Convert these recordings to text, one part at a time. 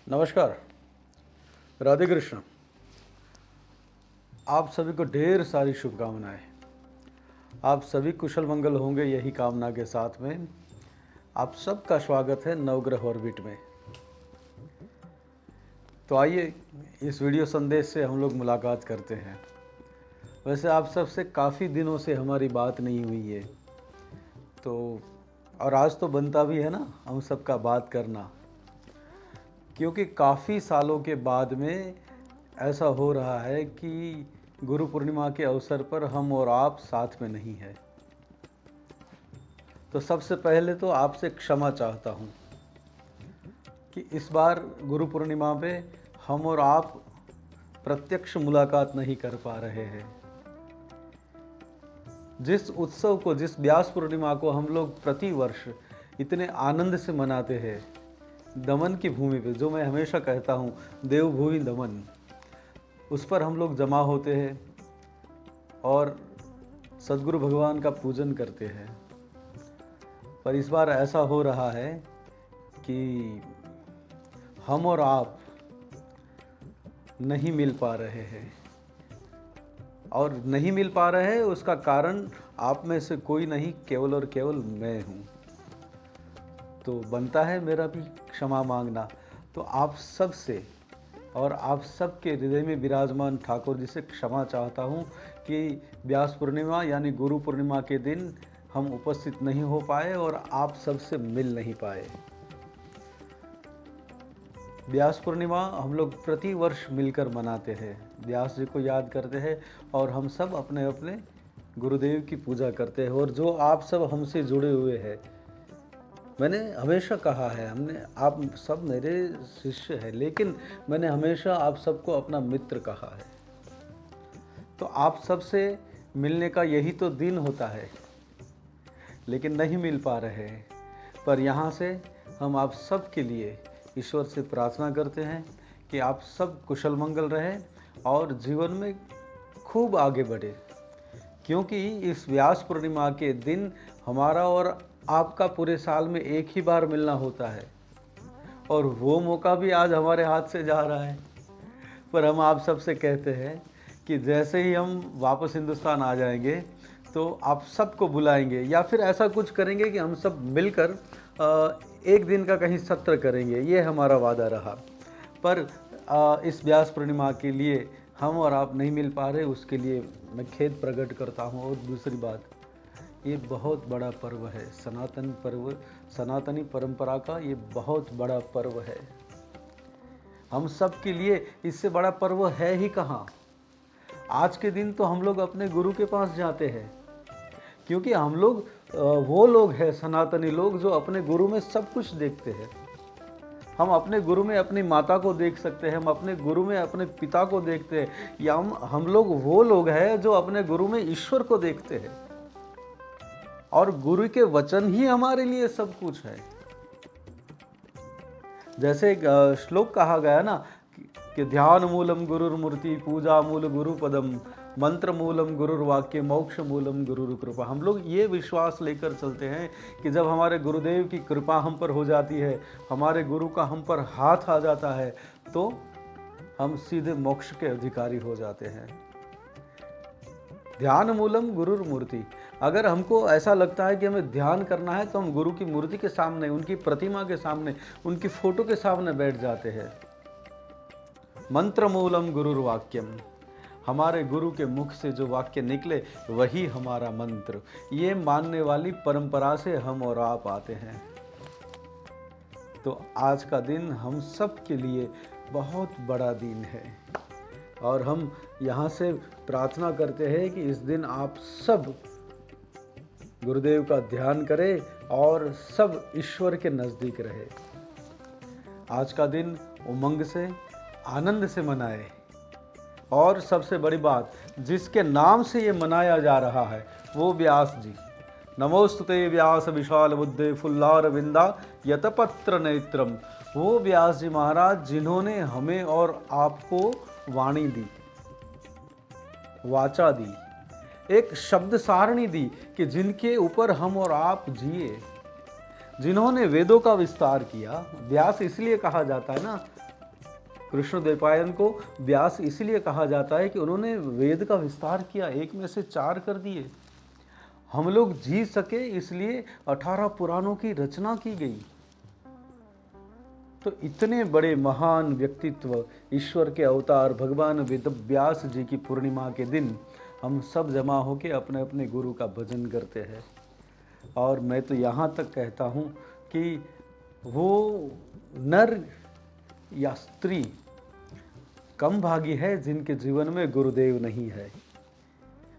नमस्कार। राधे कृष्ण। आप सभी को ढेर सारी शुभकामनाएं। आप सभी कुशल मंगल होंगे, यही कामना के साथ में आप सबका स्वागत है नवग्रह ऑर्बिट में। तो आइए इस वीडियो संदेश से हम लोग मुलाकात करते हैं। वैसे आप सबसे काफ़ी दिनों से हमारी बात नहीं हुई है, तो और आज तो बनता भी है ना हम सबका बात करना, क्योंकि काफ़ी सालों के बाद में ऐसा हो रहा है कि गुरु पूर्णिमा के अवसर पर हम और आप साथ में नहीं हैं। तो सबसे पहले तो आपसे क्षमा चाहता हूँ कि इस बार गुरु पूर्णिमा पे हम और आप प्रत्यक्ष मुलाकात नहीं कर पा रहे हैं। जिस उत्सव को, जिस व्यास पूर्णिमा को हम लोग प्रतिवर्ष इतने आनंद से मनाते हैं, दमन की भूमि पे, जो मैं हमेशा कहता हूँ देवभूमि दमन, उस पर हम लोग जमा होते हैं और सद्गुरु भगवान का पूजन करते हैं। पर इस बार ऐसा हो रहा है कि हम और आप नहीं मिल पा रहे हैं, और नहीं मिल पा रहे हैं उसका कारण आप में से कोई नहीं, केवल और केवल मैं हूँ। तो बनता है मेरा भी क्षमा मांगना। तो आप सब से और आप सबके हृदय में विराजमान ठाकुर जी से क्षमा चाहता हूँ कि व्यास पूर्णिमा यानी गुरु पूर्णिमा के दिन हम उपस्थित नहीं हो पाए और आप सबसे मिल नहीं पाए। व्यास पूर्णिमा हम लोग प्रति वर्ष मिलकर मनाते हैं, व्यास जी को याद करते हैं और हम सब अपने अपने गुरुदेव की पूजा करते हैं। और जो आप सब हमसे जुड़े हुए हैं, मैंने हमेशा कहा है, आप सब मेरे शिष्य हैं, लेकिन मैंने हमेशा आप सबको अपना मित्र कहा है। तो आप सबसे मिलने का यही तो दिन होता है, लेकिन नहीं मिल पा रहे हैं। पर यहाँ से हम आप सब के लिए ईश्वर से प्रार्थना करते हैं कि आप सब कुशल मंगल रहें और जीवन में खूब आगे बढ़े, क्योंकि इस व्यास पूर्णिमा के दिन हमारा और आपका पूरे साल में एक ही बार मिलना होता है, और वो मौका भी आज हमारे हाथ से जा रहा है। पर हम आप सबसे कहते हैं कि जैसे ही हम वापस हिंदुस्तान आ जाएंगे तो आप सबको बुलाएंगे, या फिर ऐसा कुछ करेंगे कि हम सब मिलकर एक दिन का कहीं सत्र करेंगे। ये हमारा वादा रहा। पर इस व्यास पूर्णिमा के लिए हम और आप नहीं मिल पा रहे, उसके लिए मैं खेद प्रकट करता हूँ। और दूसरी बात, ये बहुत बड़ा पर्व है, सनातन पर्व, सनातनी परंपरा का ये बहुत बड़ा पर्व है। हम सब के लिए इससे बड़ा पर्व है ही कहाँ। आज के दिन तो हम लोग अपने गुरु के पास जाते हैं, क्योंकि हम लोग वो लोग हैं सनातनी लोग जो अपने गुरु में सब कुछ देखते हैं। हम अपने गुरु में अपनी माता को देख सकते हैं, हम अपने गुरु में अपने पिता को देखते हैं, या हम लोग वो लोग हैं जो अपने गुरु में ईश्वर को देखते हैं। और गुरु के वचन ही हमारे लिए सब कुछ है। जैसे एक श्लोक कहा गया ना कि ध्यान मूलम गुरुर्मूर्ति, पूजा मूल गुरु पदम, मंत्र मूलम गुरुर्वाक्य, मोक्ष मूलम गुरुर कृपा। हम लोग ये विश्वास लेकर चलते हैं कि जब हमारे गुरुदेव की कृपा हम पर हो जाती है, हमारे गुरु का हम पर हाथ आ जाता है, तो हम सीधे मोक्ष के अधिकारी हो जाते हैं। ध्यान मूलम गुरुर मूर्ति। अगर हमको ऐसा लगता है कि हमें ध्यान करना है तो हम गुरु की मूर्ति के सामने, उनकी प्रतिमा के सामने, उनकी फोटो के सामने बैठ जाते हैं। मंत्र मूलम गुरुर वाक्यम। हमारे गुरु के मुख से जो वाक्य निकले वही हमारा मंत्र। ये मानने वाली परंपरा से हम और आप आते हैं। तो आज का दिन हम सब के लिए बहुत बड़ा दिन है, और हम यहाँ से प्रार्थना करते हैं कि इस दिन आप सब गुरुदेव का ध्यान करें और सब ईश्वर के नज़दीक रहे। आज का दिन उमंग से, आनंद से मनाए। और सबसे बड़ी बात, जिसके नाम से ये मनाया जा रहा है वो व्यास जी। नमोस्तुते व्यास विशाल बुद्धे फुल्लार विंदा यतपत्र नेत्रम। वो व्यास जी महाराज जिन्होंने हमें और आपको वाणी दी, वाचा दी, एक शब्द सारणी दी कि जिनके ऊपर हम और आप जिए, जिन्होंने वेदों का विस्तार किया। व्यास इसलिए कहा जाता है ना कृष्ण द्वैपायन को व्यास इसलिए कहा जाता है कि उन्होंने वेद का विस्तार किया, एक में से 4 कर दिए। हम लोग जी सके इसलिए 18 पुराणों की रचना की गई। तो इतने बड़े महान व्यक्तित्व, ईश्वर के अवतार भगवान वेद व्यास जी की पूर्णिमा के दिन हम सब जमा होकर अपने अपने गुरु का भजन करते हैं। और मैं तो यहाँ तक कहता हूँ कि वो नर या स्त्री कम भागी है जिनके जीवन में गुरुदेव नहीं है।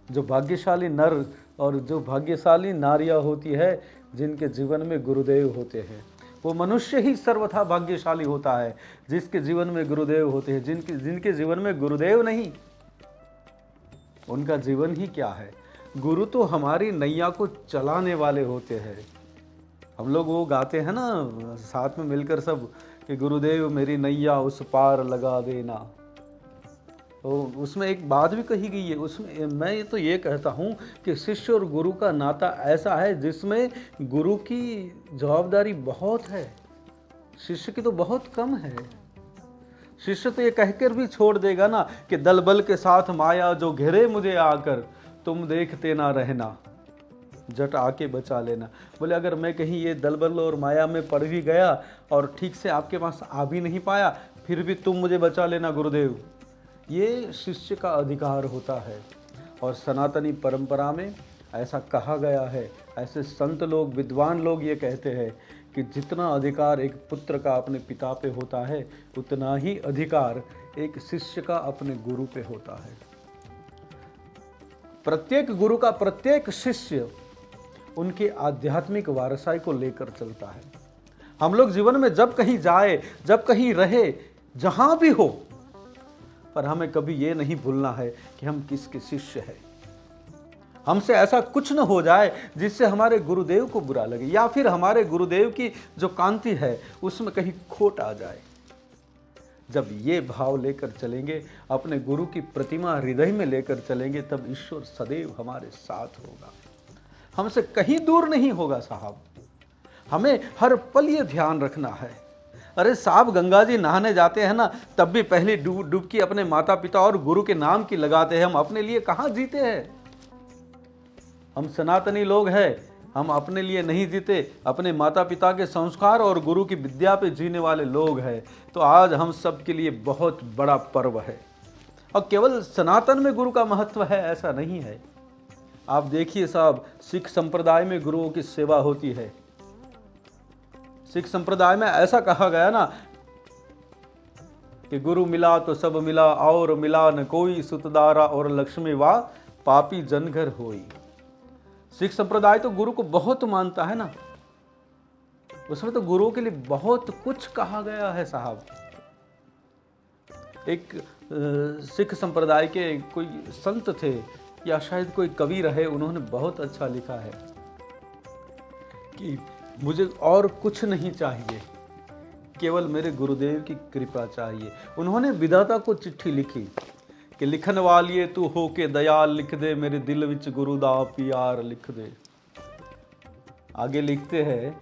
जो भाग्यशाली नर और जो भाग्यशाली नारियां होती है जिनके जीवन में गुरुदेव होते हैं, वो मनुष्य ही सर्वथा भाग्यशाली होता है जिसके जीवन में गुरुदेव होते हैं। जिनके जीवन में गुरुदेव नहीं, उनका जीवन ही क्या है। गुरु तो हमारी नैया को चलाने वाले होते हैं। हम लोग वो गाते हैं ना साथ में मिलकर सब कि गुरुदेव मेरी नैया उस पार लगा देना। तो उसमें एक बात भी कही गई है, उसमें मैं तो ये कहता हूँ कि शिष्य और गुरु का नाता ऐसा है जिसमें गुरु की जवाबदारी बहुत है, शिष्य की तो बहुत कम है। शिष्य तो ये कहकर भी छोड़ देगा ना कि दल बल के साथ माया जो घेरे मुझे आकर, तुम देखते ना रहना, जट आके बचा लेना। बोले अगर मैं कहीं ये दल बल और माया में पड़ भी गया और ठीक से आपके पास आ भी नहीं पाया, फिर भी तुम मुझे बचा लेना गुरुदेव। ये शिष्य का अधिकार होता है। और सनातनी परंपरा में ऐसा कहा गया है, ऐसे संत लोग विद्वान लोग ये कहते हैं कि जितना अधिकार एक पुत्र का अपने पिता पे होता है, उतना ही अधिकार एक शिष्य का अपने गुरु पे होता है। प्रत्येक गुरु का प्रत्येक शिष्य उनके आध्यात्मिक वारसाई को लेकर चलता है। हम लोग जीवन में जब कहीं जाए, जब कहीं रहे, जहां भी हो, पर हमें कभी ये नहीं भूलना है कि हम किसके शिष्य हैं। हमसे ऐसा कुछ न हो जाए जिससे हमारे गुरुदेव को बुरा लगे, या फिर हमारे गुरुदेव की जो कांति है उसमें कहीं खोट आ जाए। जब ये भाव लेकर चलेंगे, अपने गुरु की प्रतिमा हृदय में लेकर चलेंगे, तब ईश्वर सदैव हमारे साथ होगा, हमसे कहीं दूर नहीं होगा साहब। हमें हर पल ये ध्यान रखना है। अरे साहब, गंगा जी नहाने जाते हैं ना, तब भी पहली डुबकी अपने माता पिता और गुरु के नाम की लगाते हैं। हम अपने लिए कहाँ जीते हैं? हम सनातनी लोग हैं, हम अपने लिए नहीं जीते, अपने माता पिता के संस्कार और गुरु की विद्या पे जीने वाले लोग हैं। तो आज हम सब के लिए बहुत बड़ा पर्व है। और केवल सनातन में गुरु का महत्व है ऐसा नहीं है। आप देखिए साहब, सिख संप्रदाय में गुरुओं की सेवा होती है। सिख संप्रदाय में ऐसा कहा गया ना कि गुरु मिला तो सब मिला, और मिला न कोई, सुतदारा और लक्ष्मी वा पापी जन घर होई। सिख संप्रदाय तो गुरु को बहुत मानता है ना, उसमें तो गुरुओं के लिए बहुत कुछ कहा गया है साहब। एक सिख संप्रदाय के कोई संत थे या शायद कोई कवि रहे, उन्होंने बहुत अच्छा लिखा है कि मुझे और कुछ नहीं चाहिए, केवल मेरे गुरुदेव की कृपा चाहिए। उन्होंने विधाता को चिट्ठी लिखी कि लिखन वालिए तू हो के दयाल, लिख दे मेरे दिल विच गुरु दा प्यार लिख दे। आगे लिखते हैं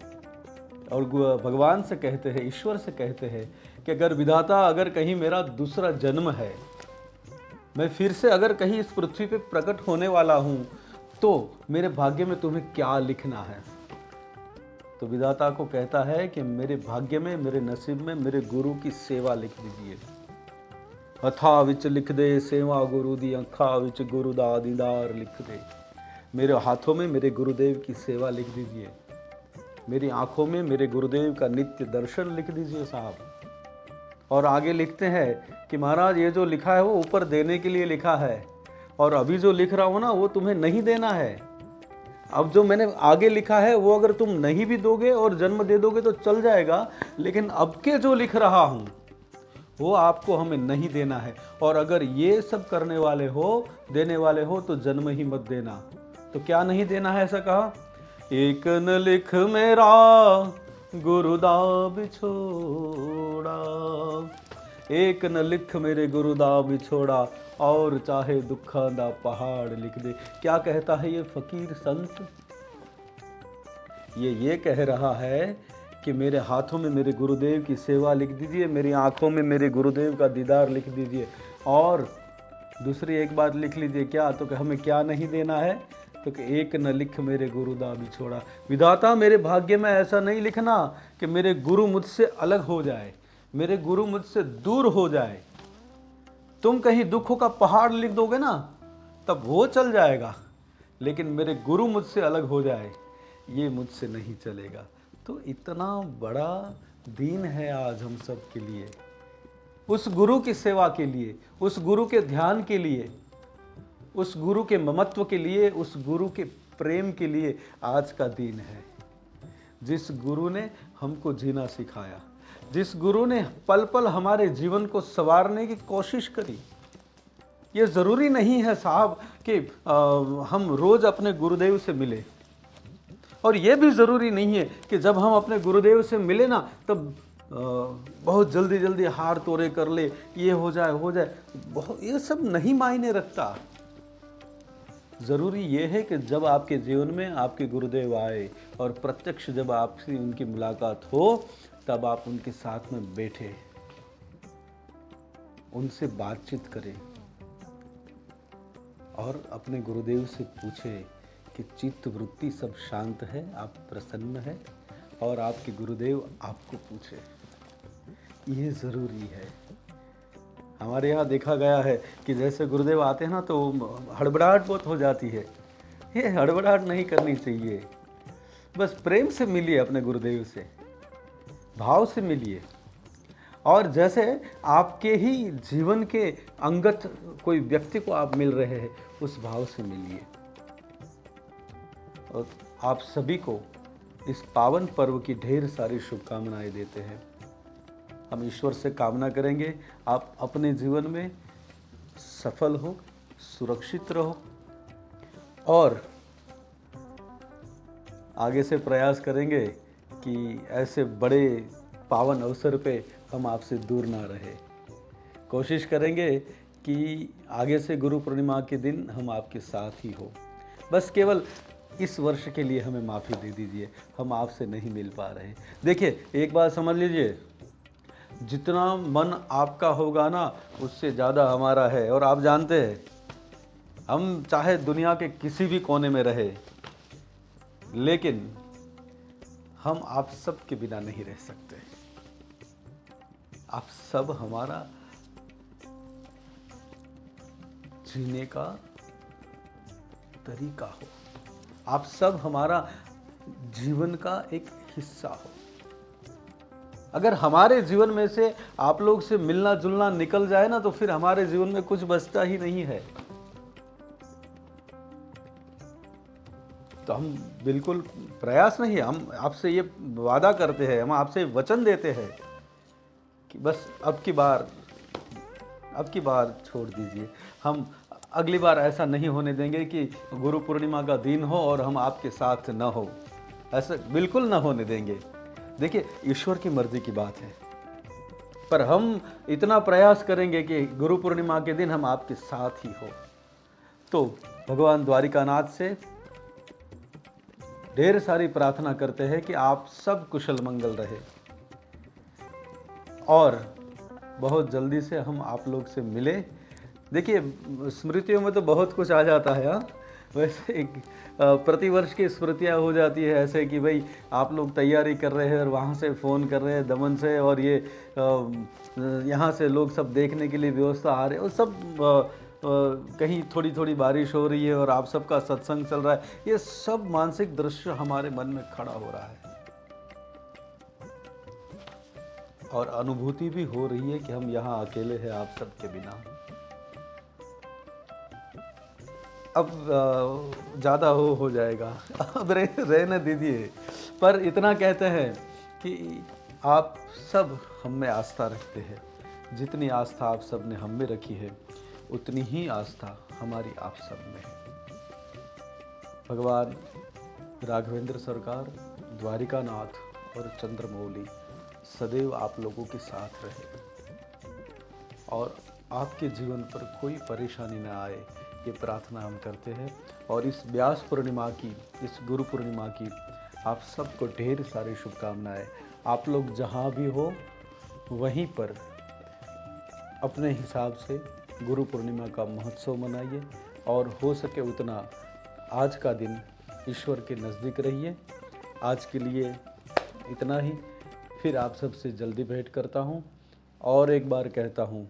और भगवान से कहते हैं, ईश्वर से कहते हैं कि अगर विधाता, अगर कहीं मेरा दूसरा जन्म है, मैं फिर से अगर कहीं इस पृथ्वी पे प्रकट होने वाला हूं, तो मेरे भाग्य में तुम्हें क्या लिखना है? तो विधाता को कहता है कि मेरे भाग्य में, मेरे नसीब में मेरे गुरु की सेवा लिख दीजिए। हथा विच लिख दे सेवा गुरु दी, अखा विच गुरु दा दीदार लिख दे। मेरे हाथों में मेरे गुरुदेव की सेवा लिख दीजिए, मेरी आंखों में मेरे गुरुदेव का नित्य दर्शन लिख दीजिए साहब। और आगे लिखते हैं कि महाराज ये जो लिखा है वो ऊपर देने के लिए लिखा है, और अभी जो लिख रहा हूँ ना वो तुम्हें नहीं देना है। अब जो मैंने आगे लिखा है वो अगर तुम नहीं भी दोगे और जन्म दे दोगे तो चल जाएगा, लेकिन अब के जो लिख रहा हूँ वो आपको हमें नहीं देना है। और अगर ये सब करने वाले हो, देने वाले हो, तो जन्म ही मत देना। तो क्या नहीं देना है? ऐसा कहा, एक न लिख मेरा गुरुदा बिछोड़ा, एक न लिख मेरे गुरुदा बिछोड़ा, और चाहे दुखा दा पहाड़ लिख दे। क्या कहता है ये फकीर संत? ये कह रहा है कि मेरे हाथों में मेरे गुरुदेव की सेवा लिख दीजिए, मेरी आंखों में मेरे गुरुदेव का दीदार लिख दीजिए। और दूसरी एक बात लिख लीजिए, क्या? तो कि हमें क्या नहीं देना है? तो कि एक न लिख मेरे गुरुदा बिछोड़ा। विधाता मेरे भाग्य में ऐसा नहीं लिखना कि मेरे गुरु मुझसे अलग हो जाए, मेरे गुरु मुझसे दूर हो जाए। तुम कहीं दुखों का पहाड़ लिख दोगे ना, तब वो चल जाएगा, लेकिन मेरे गुरु मुझसे अलग हो जाए, ये मुझसे नहीं चलेगा। तो इतना बड़ा दिन है आज हम सब के लिए, उस गुरु की सेवा के लिए, उस गुरु के ध्यान के लिए, उस गुरु के ममत्व के लिए, उस गुरु के प्रेम के लिए आज का दिन है। जिस गुरु ने हमको जीना सिखाया, जिस गुरु ने पल पल हमारे जीवन को संवारने की कोशिश करी। ये ज़रूरी नहीं है साहब कि हम रोज़ अपने गुरुदेव से मिले, और ये भी ज़रूरी नहीं है कि जब हम अपने गुरुदेव से मिले ना तब बहुत जल्दी जल्दी हार तोड़े कर ले, ये हो जाए, बहुत ये सब नहीं मायने रखता। ज़रूरी ये है कि जब आपके जीवन में आपके गुरुदेव आए और प्रत्यक्ष जब आपसे उनकी मुलाकात हो, तब आप उनके साथ में बैठे, उनसे बातचीत करें और अपने गुरुदेव से पूछे कि चित्त वृत्ति सब शांत है, आप प्रसन्न है, और आपके गुरुदेव आपको पूछे। ये ज़रूरी है। हमारे यहाँ देखा गया है कि जैसे गुरुदेव आते हैं ना तो हड़बड़ाहट बहुत हो जाती है। ये हड़बड़ाहट नहीं करनी चाहिए, बस प्रेम से मिलिए अपने गुरुदेव से, भाव से मिलिए, और जैसे आपके ही जीवन के अंगत कोई व्यक्ति को आप मिल रहे हैं, उस भाव से मिलिए। और आप सभी को इस पावन पर्व की ढेर सारी शुभकामनाएं देते हैं। हम ईश्वर से कामना करेंगे आप अपने जीवन में सफल हो, सुरक्षित रहो, और आगे से प्रयास करेंगे कि ऐसे बड़े पावन अवसर पे हम आपसे दूर ना रहे। कोशिश करेंगे कि आगे से गुरु पूर्णिमा के दिन हम आपके साथ ही हो। बस केवल इस वर्ष के लिए हमें माफ़ी दे दीजिए, हम आपसे नहीं मिल पा रहे। देखिए, एक बात समझ लीजिए, जितना मन आपका होगा ना, उससे ज़्यादा हमारा है। और आप जानते हैं, हम चाहे दुनिया के किसी भी कोने में रहे, लेकिन हम आप सब के बिना नहीं रह सकते। आप सब हमारा जीने का तरीका हो, आप सब हमारा जीवन का एक हिस्सा हो। अगर हमारे जीवन में से आप लोग से मिलना जुलना निकल जाए ना, तो फिर हमारे जीवन में कुछ बचता ही नहीं है। तो हम बिल्कुल प्रयास नहीं, हम आपसे ये वादा करते हैं, हम आपसे वचन देते हैं कि बस अब की बार छोड़ दीजिए। हम अगली बार ऐसा नहीं होने देंगे कि गुरु पूर्णिमा का दिन हो और हम आपके साथ न हो, ऐसा बिल्कुल ना होने देंगे। देखिए, ईश्वर की मर्जी की बात है, पर हम इतना प्रयास करेंगे कि गुरु पूर्णिमा के दिन हम आपके साथ ही हो। तो भगवान द्वारिकानाथ से ढेर सारी प्रार्थना करते हैं कि आप सब कुशल मंगल रहे, और बहुत जल्दी से हम आप लोग से मिले। देखिए, स्मृतियों में तो बहुत कुछ आ जाता है। हाँ, वैसे एक प्रतिवर्ष की स्मृतियाँ हो जाती है ऐसे कि भाई आप लोग तैयारी कर रहे हैं और वहाँ से फ़ोन कर रहे हैं दमन से, और ये यहाँ से लोग सब देखने के लिए व्यवस्था आ रहे हैं, और सब कहीं थोड़ी थोड़ी बारिश हो रही है और आप सबका सत्संग चल रहा है। ये सब मानसिक दृश्य हमारे मन में खड़ा हो रहा है, और अनुभूति भी हो रही है कि हम यहाँ अकेले हैं आप सबके बिना। अब ज़्यादा हो जाएगा, अब रहने दीजिए। पर इतना कहते हैं कि आप सब हम में आस्था रखते हैं। जितनी आस्था आप सब ने हम में रखी है, उतनी ही आस्था हमारी आप सब में है। भगवान राघवेंद्र सरकार, द्वारिकानाथ और चंद्रमौली सदैव आप लोगों के साथ रहे, और आपके जीवन पर कोई परेशानी न आए, ये प्रार्थना हम करते हैं। और इस व्यास पूर्णिमा की, इस गुरु पूर्णिमा की आप सबको ढेर सारी शुभकामनाएं। आप लोग जहाँ भी हो वहीं पर अपने हिसाब से गुरु पूर्णिमा का महोत्सव मनाइए और हो सके उतना आज का दिन ईश्वर के नज़दीक रहिए। आज के लिए इतना ही, फिर आप सबसे जल्दी भेंट करता हूँ। और एक बार कहता हूँ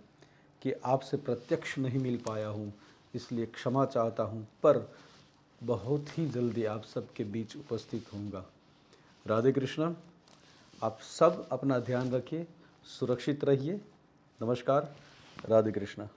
कि आपसे प्रत्यक्ष नहीं मिल पाया हूँ, इसलिए क्षमा चाहता हूँ, पर बहुत ही जल्दी आप सबके बीच उपस्थित होऊंगा। राधे कृष्णा। आप सब अपना ध्यान रखिए, सुरक्षित रहिए। नमस्कार। राधे कृष्णा।